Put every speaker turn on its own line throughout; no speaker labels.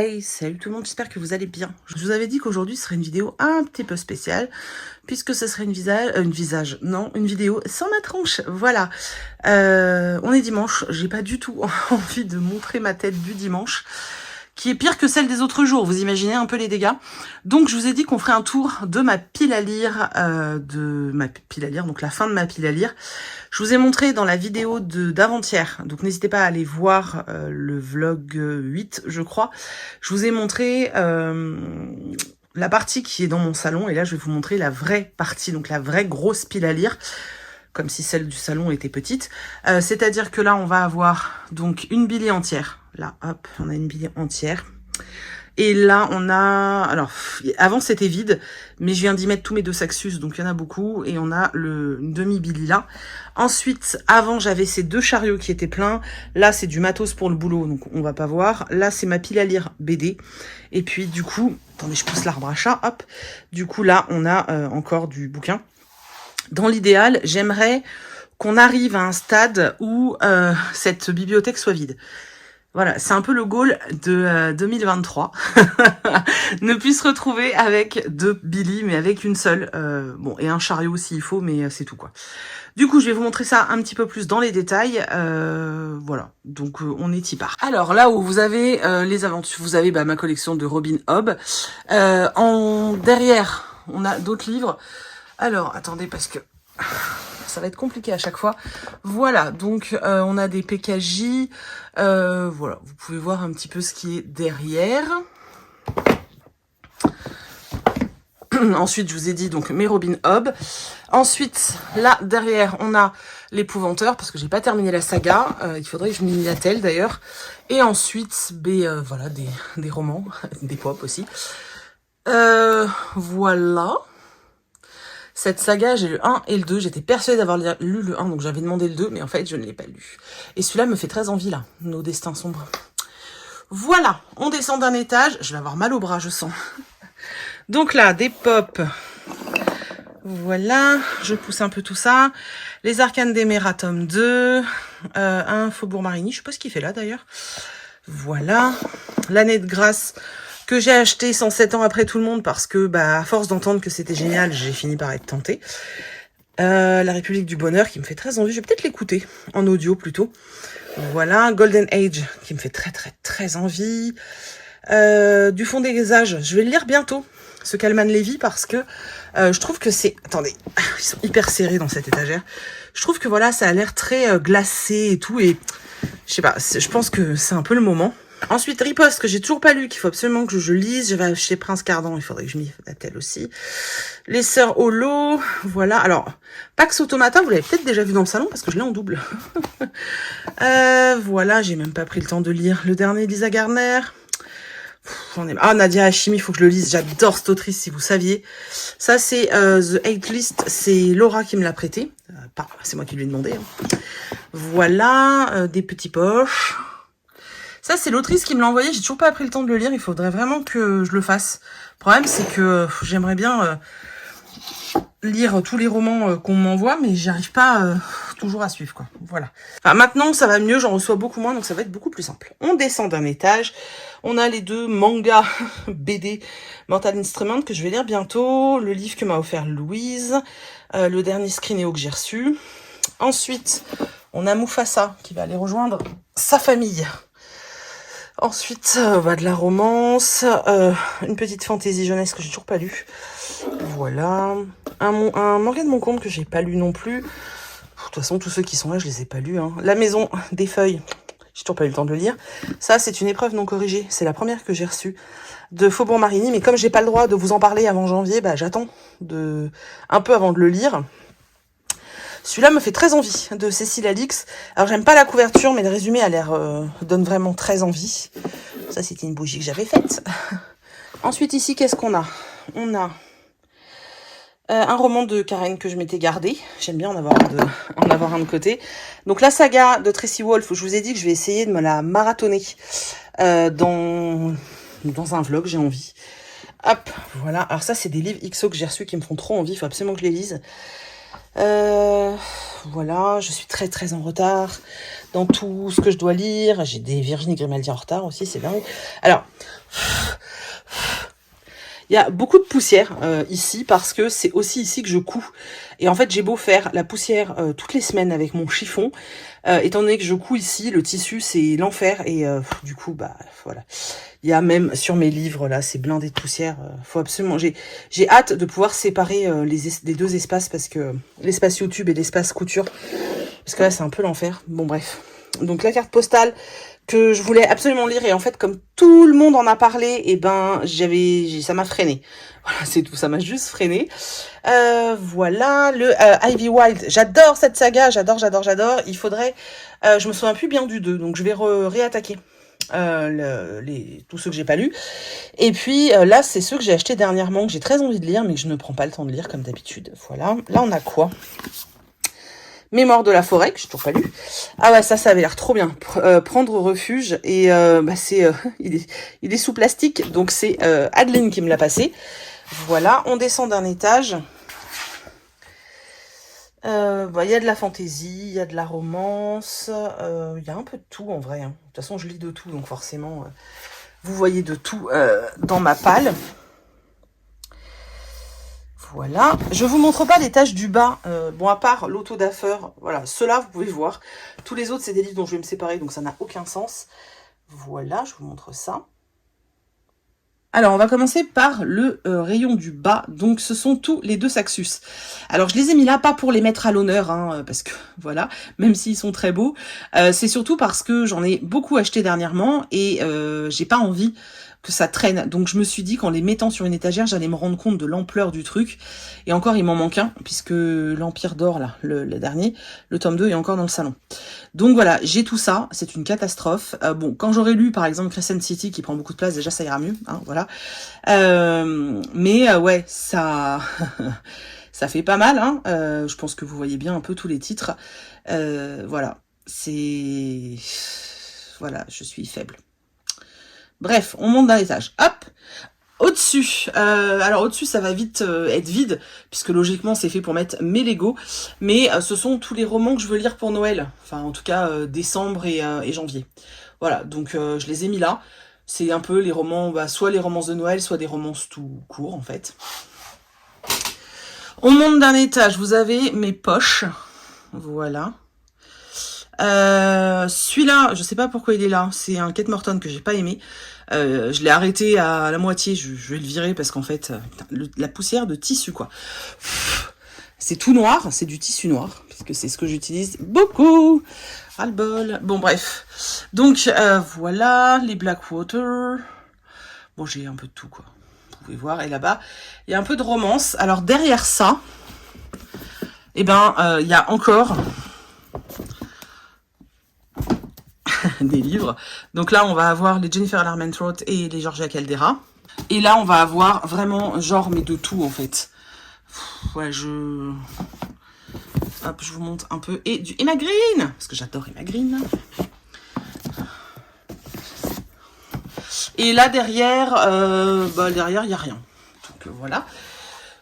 Hey, salut tout le monde, j'espère que vous allez bien. Je vous avais dit qu'aujourd'hui ce serait une vidéo un petit peu spéciale, puisque ce serait une vidéo sans ma tronche, voilà. On est dimanche, j'ai pas du tout envie de montrer ma tête du dimanche, qui est pire que celle des autres jours, vous imaginez un peu les dégâts. Donc je vous ai dit qu'on ferait un tour de ma pile à lire, donc la fin de ma pile à lire. Je vous ai montré dans la vidéo d'avant-hier, donc n'hésitez pas à aller voir le vlog 8, je crois. Je vous ai montré la partie qui est dans mon salon, et là je vais vous montrer la vraie partie, donc la vraie grosse pile à lire, comme si celle du salon était petite. C'est-à-dire que là on va avoir donc une billée entière. Là, hop, on a une billée entière. Et là, on a... Alors, avant, c'était vide, mais je viens d'y mettre tous mes deux Saxus, donc il y en a beaucoup. Et on a une demi-billy là. Ensuite, avant, j'avais ces deux chariots qui étaient pleins. Là, c'est du matos pour le boulot, donc on va pas voir. Là, c'est ma pile à lire BD. Et puis, du coup... Attendez, je pousse l'arbre à chat, hop. Du coup, là, on a encore du bouquin. Dans l'idéal, j'aimerais qu'on arrive à un stade où cette bibliothèque soit vide. Voilà, c'est un peu le goal de 2023. Ne plus se retrouver avec deux Billy, mais avec une seule. Bon, et un chariot s'il faut, mais c'est tout, quoi. Du coup, je vais vous montrer ça un petit peu plus dans les détails. Voilà, donc on est y part. Alors, là où vous avez les aventures, vous avez ma collection de Robin Hobb. Derrière, on a d'autres livres. Alors, attendez, parce que... ça va être compliqué à chaque fois. Voilà, donc on a des PKJ. Voilà, vous pouvez voir un petit peu ce qui est derrière. Ensuite, je vous ai dit donc mes Robin Hobb. Ensuite, là, derrière, on a l'épouvanteur, parce que j'ai pas terminé la saga. Il faudrait que je m'y attelle d'ailleurs. Et ensuite, voilà, des romans, des pop aussi. Voilà. Cette saga, j'ai le 1 et le 2. J'étais persuadée d'avoir lu le 1, donc j'avais demandé le 2, mais en fait, je ne l'ai pas lu. Et celui-là me fait très envie, là. Nos destins sombres. Voilà, on descend d'un étage. Je vais avoir mal au bras, je sens. Donc là, des pop. Voilà, je pousse un peu tout ça. Les Arcanes d'Emera, tome 2. Un Faubourg Marigny, je sais pas ce qu'il fait là, d'ailleurs. Voilà. L'année de grâce... que j'ai acheté 107 ans après tout le monde parce que, à force d'entendre que c'était génial, j'ai fini par être tentée. La République du Bonheur qui me fait très envie. Je vais peut-être l'écouter en audio plutôt. Voilà, Golden Age qui me fait très très très envie. Du fond des âges, je vais le lire bientôt, ce Kalman Levy, parce que je trouve que c'est... Attendez, ils sont hyper serrés dans cette étagère. Je trouve que voilà, ça a l'air très glacé et tout, et je sais pas, je pense que c'est un peu le moment. Ensuite, Riposte, que j'ai toujours pas lu, qu'il faut absolument que je lise. Je vais acheter Prince Cardan, il faudrait que je m'y attelle aussi. Les Sœurs Holo, voilà. Alors, Pax Automata, vous l'avez peut-être déjà vu dans le salon, parce que je l'ai en double. Voilà, j'ai même pas pris le temps de lire le dernier Lisa Garner. Ah, Nadia Hashimi, il faut que je le lise. J'adore cette autrice, si vous saviez. Ça, c'est The Hate List. C'est Laura qui me l'a prêté. C'est moi qui lui ai demandé. Hein. Voilà, des petits poches. Ça, c'est l'autrice qui me l'a envoyé. J'ai toujours pas pris le temps de le lire. Il faudrait vraiment que je le fasse. Le problème, c'est que j'aimerais bien lire tous les romans qu'on m'envoie, mais j'arrive pas toujours à suivre, quoi. Voilà. Enfin, maintenant, ça va mieux. J'en reçois beaucoup moins, donc ça va être beaucoup plus simple. On descend d'un étage. On a les deux mangas BD Mortal Instrument que je vais lire bientôt. Le livre que m'a offert Louise. Le dernier Screenéo que j'ai reçu. Ensuite, on a Mufasa qui va aller rejoindre sa famille. Ensuite, de la romance, une petite fantaisie jeunesse que j'ai toujours pas lu. Voilà. Un Morgane Moncombe que j'ai pas lu non plus. De toute façon, tous ceux qui sont là, je les ai pas lus. Hein. La Maison des Feuilles, j'ai toujours pas eu le temps de le lire. Ça, c'est une épreuve non corrigée. C'est la première que j'ai reçue de Faubourg Marigny. Mais comme j'ai pas le droit de vous en parler avant janvier, j'attends un peu avant de le lire. Celui-là me fait très envie, de Cécile Alix. Alors, j'aime pas la couverture, mais le résumé a l'air donne vraiment très envie. Ça, c'était une bougie que j'avais faite. Ensuite, ici, qu'est-ce qu'on a? On a un roman de Karen que je m'étais gardé. J'aime bien en avoir un de côté. Donc, la saga de Tracy Wolff, je vous ai dit que je vais essayer de me la marathonner dans un vlog, j'ai envie. Hop, voilà. Alors ça, c'est des livres XO que j'ai reçus qui me font trop envie. Il faut absolument que je les lise. voilà, je suis très très en retard dans tout ce que je dois lire. J'ai des Virginie Grimaldi en retard aussi, c'est dingue. Alors, il y a beaucoup de poussière ici parce que c'est aussi ici que je couds. Et en fait, j'ai beau faire la poussière toutes les semaines avec mon chiffon, étant donné que je couds ici, le tissu c'est l'enfer et du coup, bah voilà. Il y a même sur mes livres là, c'est blindé de poussière. Faut absolument. J'ai hâte de pouvoir séparer les deux espaces parce que l'espace YouTube et l'espace couture, parce que là c'est un peu l'enfer. Bon bref. Donc la carte postale que je voulais absolument lire et en fait comme tout le monde en a parlé, et ben ça m'a freiné. Voilà, c'est tout, ça m'a juste freiné. Voilà le Ivy Wild. J'adore cette saga, j'adore. Il faudrait, je me souviens plus bien du 2, donc je vais réattaquer tous ceux que j'ai pas lus. Et puis là, c'est ceux que j'ai achetés dernièrement, que j'ai très envie de lire, mais que je ne prends pas le temps de lire comme d'habitude. Voilà. Là, on a quoi? Mémoire de la forêt, que j'ai toujours pas lu. Ah ouais, ça avait l'air trop bien. Prendre refuge. Et bah c'est, il est sous plastique, donc c'est Adeline qui me l'a passé. Voilà, on descend d'un étage. Bah, y a de la fantaisie, il y a de la romance, il y a un peu de tout en vrai. Hein. De toute façon, je lis de tout, donc forcément, vous voyez de tout dans ma palle. Voilà, je vous montre pas les tâches du bas, bon à part l'auto-daffer, voilà, ceux-là vous pouvez voir. Tous les autres c'est des livres dont je vais me séparer, donc ça n'a aucun sens. Voilà, je vous montre ça. Alors on va commencer par le rayon du bas, donc ce sont tous les deux Saxus. Alors je les ai mis là, pas pour les mettre à l'honneur, hein, parce que voilà, même s'ils sont très beaux, c'est surtout parce que j'en ai beaucoup acheté dernièrement et j'ai pas envie que ça traîne. Donc je me suis dit qu'en les mettant sur une étagère, j'allais me rendre compte de l'ampleur du truc. Et encore, il m'en manque un, puisque l'Empire d'Or, là, le dernier, le tome 2 est encore dans le salon. Donc voilà, j'ai tout ça, c'est une catastrophe. Bon, quand j'aurai lu, par exemple, Crescent City, qui prend beaucoup de place, déjà ça ira mieux, hein, voilà. Mais ouais, ça... ça fait pas mal, hein. Je pense que vous voyez bien un peu tous les titres. Voilà, c'est... Voilà, je suis faible. Bref, on monte d'un étage. Hop, au-dessus. Alors au-dessus, ça va vite être vide, puisque logiquement, c'est fait pour mettre mes Lego. Mais ce sont tous les romans que je veux lire pour Noël. Enfin, en tout cas, décembre et janvier. Voilà, donc je les ai mis là. C'est un peu les romans, bah, soit les romances de Noël, soit des romances tout court, en fait. On monte d'un étage. Vous avez mes poches. Voilà. Celui-là, je sais pas pourquoi il est là. C'est un Kate Morton que j'ai pas aimé. Je l'ai arrêté à la moitié. Je vais le virer parce qu'en fait, putain, la poussière de tissu, quoi. C'est tout noir. C'est du tissu noir. Parce que c'est ce que j'utilise beaucoup. Ras-le-bol. Bon, bref. Donc, voilà. Les Blackwater. Bon, j'ai un peu de tout, quoi. Vous pouvez voir. Et là-bas, il y a un peu de romance. Alors, derrière ça, eh ben, il y a encore... des livres. Donc là, on va avoir les Jennifer Larmentrout et les Georgia Caldera. Et là, on va avoir vraiment, genre, mais de tout, en fait. Ouais, hop, je vous montre un peu. Et du Emma Green, parce que j'adore Emma Green. Et là, derrière, derrière, il n'y a rien. Donc, voilà.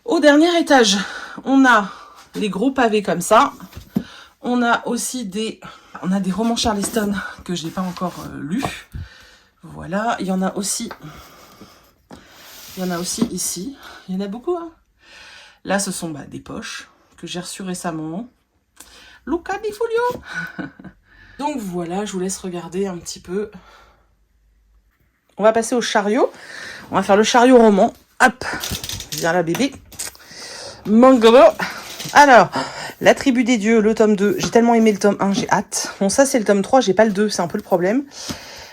Au dernier étage, on a les gros pavés comme ça. On a aussi des romans Charleston que je n'ai pas encore lus. Voilà, il y en a aussi ici. Il y en a beaucoup, hein. Là, ce sont des poches que j'ai reçues récemment. Luca Di Fulvio. Donc voilà, je vous laisse regarder un petit peu. On va passer au chariot. On va faire le chariot roman. Hop, viens là, bébé. Mango. Alors, La Tribu des Dieux, le tome 2. J'ai tellement aimé le tome 1, j'ai hâte. Bon, ça, c'est le tome 3, j'ai pas le 2, c'est un peu le problème.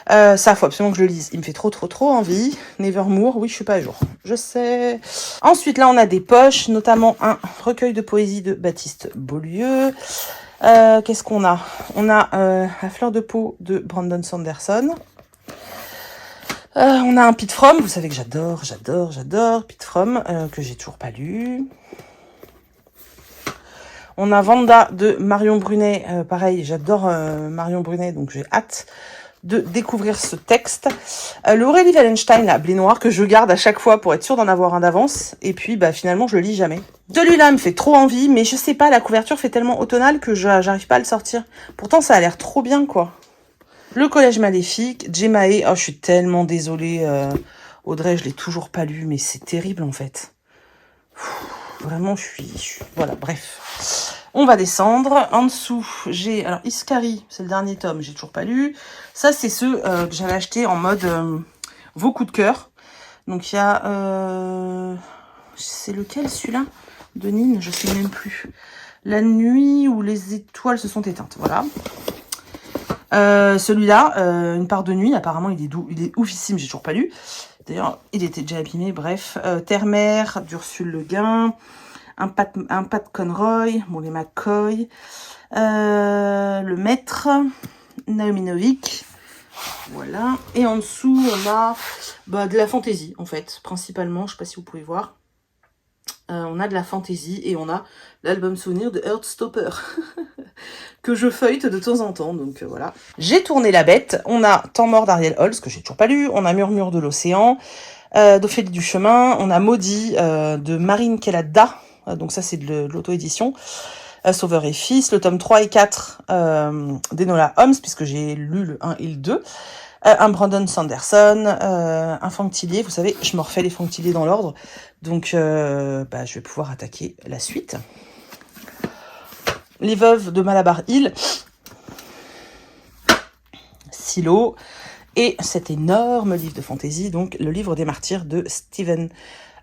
Ça, faut absolument que je le lise. Il me fait trop envie. Nevermore, oui, je suis pas à jour. Je sais. Ensuite, là, on a des poches, notamment un recueil de poésie de Baptiste Beaulieu. Qu'est-ce qu'on a? On a La Fleur de peau de Brandon Sanderson. On a un Pete From. Vous savez que j'adore Pete From, que j'ai toujours pas lu. On a Vanda de Marion Brunet. Pareil, j'adore Marion Brunet, donc j'ai hâte de découvrir ce texte. L'Aurélie Wallenstein, la blé noir, que je garde à chaque fois pour être sûre d'en avoir un d'avance. Et puis, bah, finalement, je le lis jamais. Celui-là me fait trop envie, mais je sais pas, la couverture fait tellement automnale que j'arrive pas à le sortir. Pourtant, ça a l'air trop bien, quoi. Le Collège Maléfique, Jemae. Oh, je suis tellement désolée, Audrey, je l'ai toujours pas lu, mais c'est terrible, en fait. Vraiment, voilà, bref. On va descendre. En dessous, j'ai... Alors, Iskari, c'est le dernier tome, j'ai toujours pas lu. Ça, c'est ceux que j'avais acheté en mode vos coups de cœur. Donc, il y a... c'est lequel, celui-là? De Nine, je sais même plus. La nuit où les étoiles se sont éteintes, voilà. Celui-là, Une part de nuit, apparemment, il est oufissime, j'ai toujours pas lu. D'ailleurs, il était déjà abîmé, bref. Terre-Mère, d'Ursule Le Guin. Un pas de Conroy, Molly McCoy, Le Maître, Naomi Novik, voilà. Et en dessous, on a de la fantaisie, en fait, principalement, je sais pas si vous pouvez voir. On a de la fantaisie et on a l'album souvenir de Heartstopper, que je feuillete de temps en temps, donc voilà. J'ai tourné la bête, on a Temps mort d'Ariel Holz, que j'ai toujours pas lu, on a Murmure de l'océan, d'Ophélie du chemin, on a Maudit de Marine Kelada. Donc ça, c'est de l'auto-édition. Sauveur et Fils, le tome 3 et 4 d'Enola Holmes, puisque j'ai lu le 1 et le 2. Un Brandon Sanderson, un Franck Tillier. Vous savez, je me refais les Franck Tillier dans l'ordre. Donc, je vais pouvoir attaquer la suite. Les Veuves de Malabar Hill. Silo. Et cet énorme livre de fantasy, donc le livre des martyrs de Steven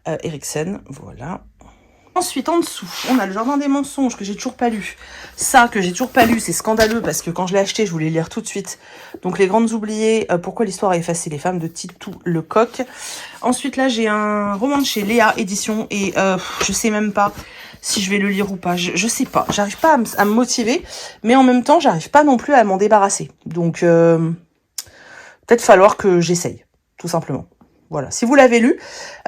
Erikson. Voilà. Ensuite, en dessous, on a le Jardin des mensonges que j'ai toujours pas lu. Ça, que j'ai toujours pas lu, c'est scandaleux parce que quand je l'ai acheté, je voulais le lire tout de suite. Donc, Les Grandes Oubliées, Pourquoi l'histoire a effacé les femmes de Titou Lecoq. Ensuite, là, j'ai un roman de chez Léa Édition et je sais même pas si je vais le lire ou pas. Je sais pas. J'arrive pas à me motiver, mais en même temps, j'arrive pas non plus à m'en débarrasser. Donc, peut-être falloir que j'essaye, tout simplement. Voilà, si vous l'avez lu,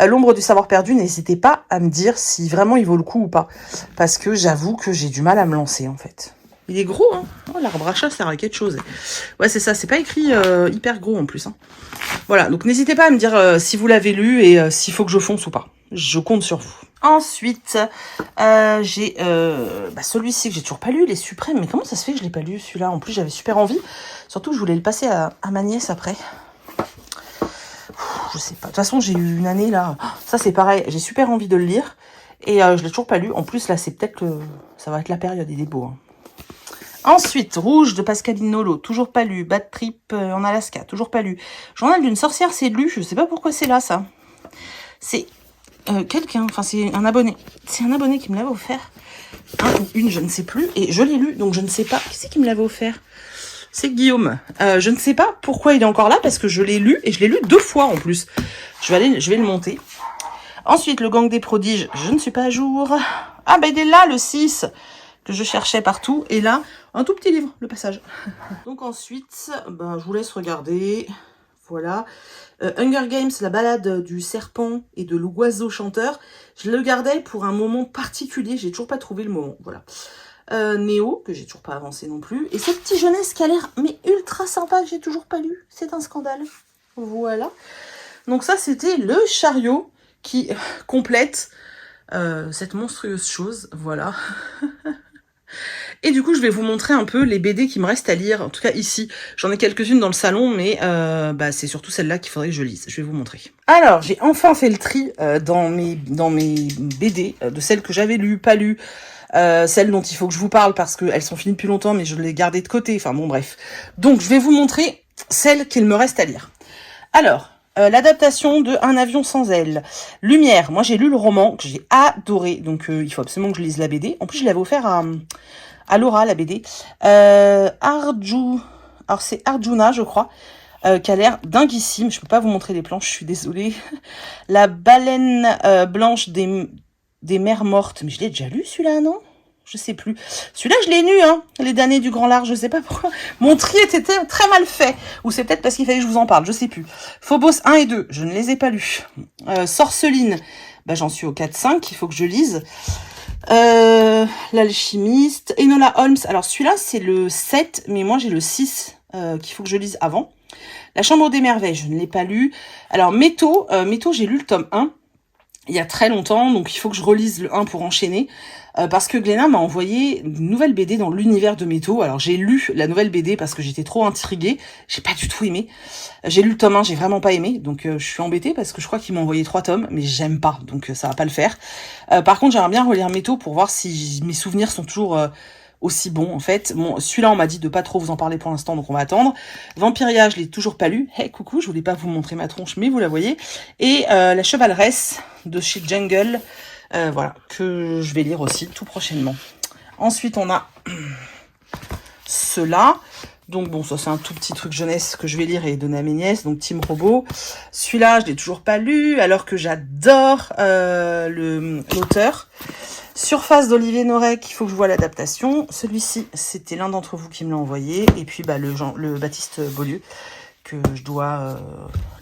L'ombre du savoir perdu, n'hésitez pas à me dire si vraiment il vaut le coup ou pas. Parce que j'avoue que j'ai du mal à me lancer, en fait. Il est gros, hein. Oh, l'arbre à chat sert à quelque chose. Ouais, c'est ça, c'est pas écrit hyper gros en plus. Hein. Voilà, donc n'hésitez pas à me dire si vous l'avez lu et s'il faut que je fonce ou pas. Je compte sur vous. Ensuite, j'ai celui-ci que j'ai toujours pas lu, Les Suprêmes. Mais comment ça se fait que je l'ai pas lu, celui-là? En plus, j'avais super envie. Surtout que je voulais le passer à ma nièce après. Je sais pas. De toute façon, j'ai eu une année là. Ça, c'est pareil. J'ai super envie de le lire. Et je l'ai toujours pas lu. En plus, là, c'est peut-être que ça va être la période. Il est beau. Hein. Ensuite, Rouge de Pascaline Nolo. Toujours pas lu. Bad Trip en Alaska. Toujours pas lu. Journal d'une sorcière, c'est lu. Je sais pas pourquoi c'est là, ça. C'est quelqu'un. Enfin, c'est un abonné. C'est un abonné qui me l'avait offert. Un ou une, je ne sais plus. Et je l'ai lu. Donc, je ne sais pas. Qui c'est qui me l'avait offert? C'est Guillaume. Je ne sais pas pourquoi il est encore là, parce que je l'ai lu, et je l'ai lu 2 fois en plus. Je vais le monter. Ensuite, Le Gang des prodiges, je ne suis pas à jour. Ah, ben il est là, le 6, que je cherchais partout. Et là, un tout petit livre, Le Passage. Donc ensuite, je vous laisse regarder. Voilà. Hunger Games, la balade du serpent et de l'oiseau chanteur. Je le gardais pour un moment particulier. J'ai toujours pas trouvé le moment. Voilà. Néo, que j'ai toujours pas avancé non plus. Et cette petite jeunesse qui a l'air mais ultra sympa, que j'ai toujours pas lu. C'est un scandale. Voilà. Donc ça, c'était le chariot qui complète cette monstrueuse chose. Voilà. Et du coup, je vais vous montrer un peu les BD qui me restent à lire. En tout cas, ici, j'en ai quelques-unes dans le salon, mais c'est surtout celle-là qu'il faudrait que je lise. Je vais vous montrer. Alors, j'ai enfin fait le tri dans mes BD, de celles que j'avais lues, pas lues, celles dont il faut que je vous parle parce qu'elles sont finies depuis longtemps, mais je les gardais de côté. Enfin bon, bref. Donc, je vais vous montrer celles qu'il me reste à lire. Alors, l'adaptation de Un avion sans ailes. Lumière. Moi, j'ai lu le roman que j'ai adoré. Donc, il faut absolument que je lise la BD. En plus, je l'avais offert à Laura, la BD. Alors, c'est Arjuna, je crois, qui a l'air dinguissime. Je peux pas vous montrer les planches, je suis désolée. La baleine blanche des mers mortes. Mais je l'ai déjà lu, celui-là, non? Je sais plus. Celui-là, je l'ai lu, hein. Les damnés du Grand Large, je sais pas pourquoi. Mon tri était très mal fait. Ou c'est peut-être parce qu'il fallait que je vous en parle, je sais plus. Phobos 1 et 2, je ne les ai pas lus. Sorceline, j'en suis au 4-5, il faut que je lise. L'alchimiste. Enola Holmes, alors celui-là, c'est le 7, mais moi j'ai le 6 qu'il faut que je lise avant. La Chambre des Merveilles, je ne l'ai pas lu. Alors, Métaux, j'ai lu le tome 1 il y a très longtemps, donc il faut que je relise le 1 pour enchaîner. Parce que Glénat m'a envoyé une nouvelle BD dans l'univers de Métaux. Alors j'ai lu la nouvelle BD parce que j'étais trop intriguée. J'ai pas du tout aimé. J'ai lu le tome 1, j'ai vraiment pas aimé. Donc je suis embêtée parce que je crois qu'il m'a envoyé 3 tomes, mais j'aime pas. Donc ça va pas le faire. Par contre, j'aimerais bien relire Métaux pour voir si mes souvenirs sont toujours aussi bons en fait. Bon, celui-là on m'a dit de pas trop vous en parler pour l'instant, donc on va attendre. Vampiria, je l'ai toujours pas lu. Hey coucou, je voulais pas vous montrer ma tronche, mais vous la voyez. Et La Chevaleresse de chez Jungle. Voilà, que je vais lire aussi tout prochainement. Ensuite, on a cela. Donc bon, ça c'est un tout petit truc jeunesse que je vais lire et donner à mes nièces. Donc Team Robot. Celui-là, je l'ai toujours pas lu, alors que j'adore l'auteur. Surface d'Olivier Norek, il faut que je voie l'adaptation. Celui-ci, c'était l'un d'entre vous qui me l'a envoyé. Et puis bah, le Baptiste Beaulieu, que je dois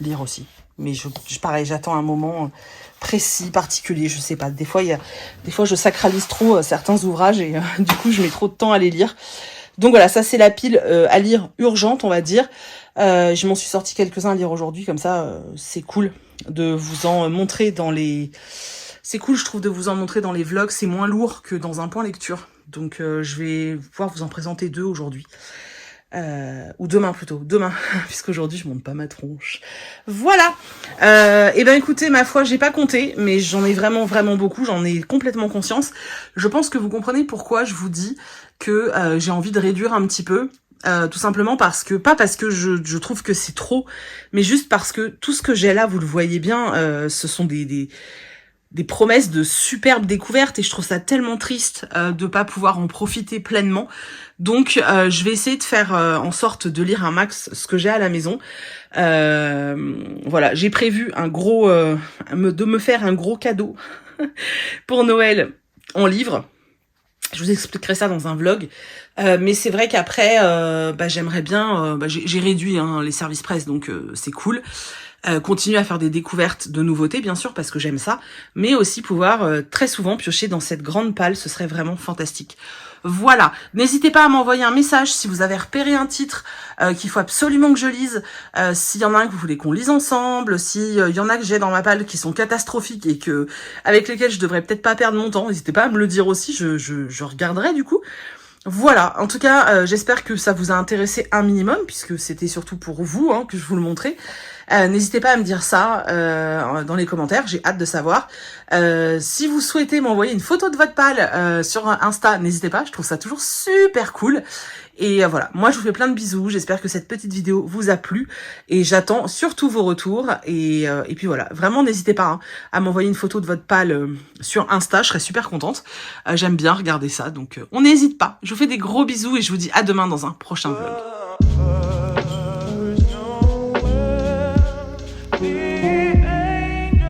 lire aussi. Mais pareil, j'attends un moment précis, particulier, je sais pas. Des fois, je sacralise trop certains ouvrages et du coup, je mets trop de temps à les lire. Donc voilà, ça c'est la pile à lire urgente, on va dire. Je m'en suis sorti quelques-uns à lire aujourd'hui, comme ça, c'est cool de vous en montrer dans les... C'est cool, je trouve, de vous en montrer dans les vlogs. C'est moins lourd que dans un point lecture. Donc je vais pouvoir vous en présenter 2 aujourd'hui. Ou demain plutôt, demain, puisqu'aujourd'hui je monte pas ma tronche. Voilà. Et ben écoutez, ma foi, j'ai pas compté, mais j'en ai vraiment beaucoup, j'en ai complètement conscience. Je pense que vous comprenez pourquoi je vous dis que j'ai envie de réduire un petit peu. Tout simplement parce que, pas parce que je trouve que c'est trop, mais juste parce que tout ce que j'ai là, vous le voyez bien, ce sont des promesses de superbes découvertes et je trouve ça tellement triste de pas pouvoir en profiter pleinement. Donc je vais essayer de faire en sorte de lire un max ce que j'ai à la maison. Voilà, j'ai prévu de me faire un gros cadeau pour Noël en livre. Je vous expliquerai ça dans un vlog. Mais c'est vrai qu'après, j'aimerais bien... j'ai réduit les services presse, donc c'est cool. Continuer à faire des découvertes de nouveautés, bien sûr, parce que j'aime ça. Mais aussi pouvoir très souvent piocher dans cette grande palle, ce serait vraiment fantastique. Voilà, n'hésitez pas à m'envoyer un message si vous avez repéré un titre qu'il faut absolument que je lise, s'il y en a un que vous voulez qu'on lise ensemble, s'il y en a que j'ai dans ma palle qui sont catastrophiques et avec lesquels je devrais peut-être pas perdre mon temps, n'hésitez pas à me le dire aussi, je regarderai du coup. Voilà, en tout cas, j'espère que ça vous a intéressé un minimum, puisque c'était surtout pour vous que je vous le montrais. N'hésitez pas à me dire ça dans les commentaires, j'ai hâte de savoir. Si vous souhaitez m'envoyer une photo de votre palle sur Insta, n'hésitez pas, je trouve ça toujours super cool. Et voilà, moi je vous fais plein de bisous, j'espère que cette petite vidéo vous a plu et j'attends surtout vos retours et puis voilà, vraiment n'hésitez pas à m'envoyer une photo de votre palle sur Insta, je serais super contente, j'aime bien regarder ça, donc on n'hésite pas. Je vous fais des gros bisous et je vous dis à demain dans un prochain vlog.